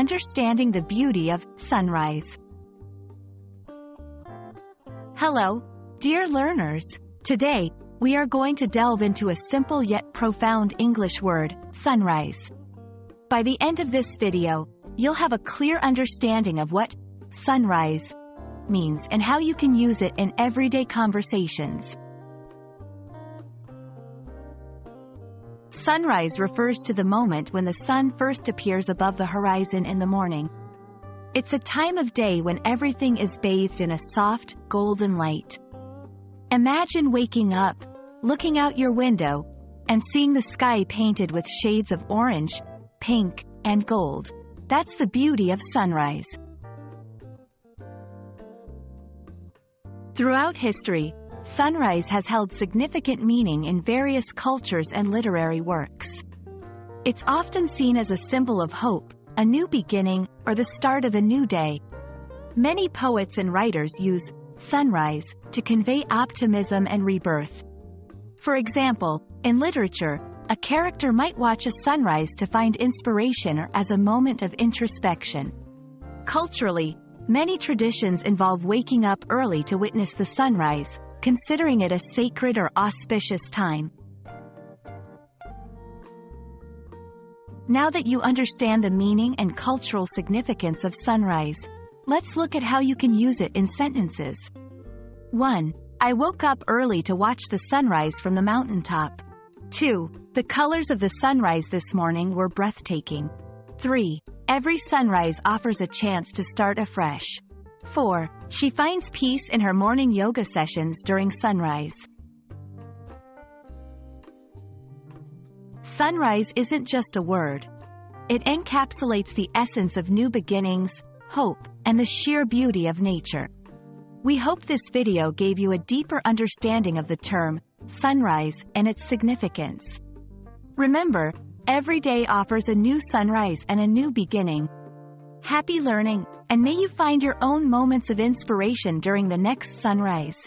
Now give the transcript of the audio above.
understanding the beauty of sunrise. Hello, dear learners. Today, we are going to delve into a simple yet profound English word, sunrise. By the end of this video, you'll have a clear understanding of what sunrise means and how you can use it in everyday conversations. Sunrise refers to the moment when the sun first appears above the horizon in the morning. It's a time of day when everything is bathed in a soft, golden light. Imagine waking up, looking out your window, and seeing the sky painted with shades of orange, pink, and gold. That's the beauty of sunrise. Throughout history, sunrise has held significant meaning in various cultures and literary works. It's often seen as a symbol of hope, a new beginning, or the start of a new day. Many poets and writers use sunrise to convey optimism and rebirth. For example, in literature, a character might watch a sunrise to find inspiration or as a moment of introspection. Culturally, many traditions involve waking up early to witness the sunrise, considering it a sacred or auspicious time. Now that you understand the meaning and cultural significance of sunrise, let's look at how you can use it in sentences. 1. I woke up early to watch the sunrise from the mountaintop. 2. The colors of the sunrise this morning were breathtaking. 3. Every sunrise offers a chance to start afresh. 4. She finds peace in her morning yoga sessions during sunrise. Sunrise isn't just a word. It encapsulates the essence of new beginnings, hope, and the sheer beauty of nature. We hope this video gave you a deeper understanding of the term sunrise and its significance. Remember, every day offers a new sunrise and a new beginning. Happy learning, and may you find your own moments of inspiration during the next sunrise.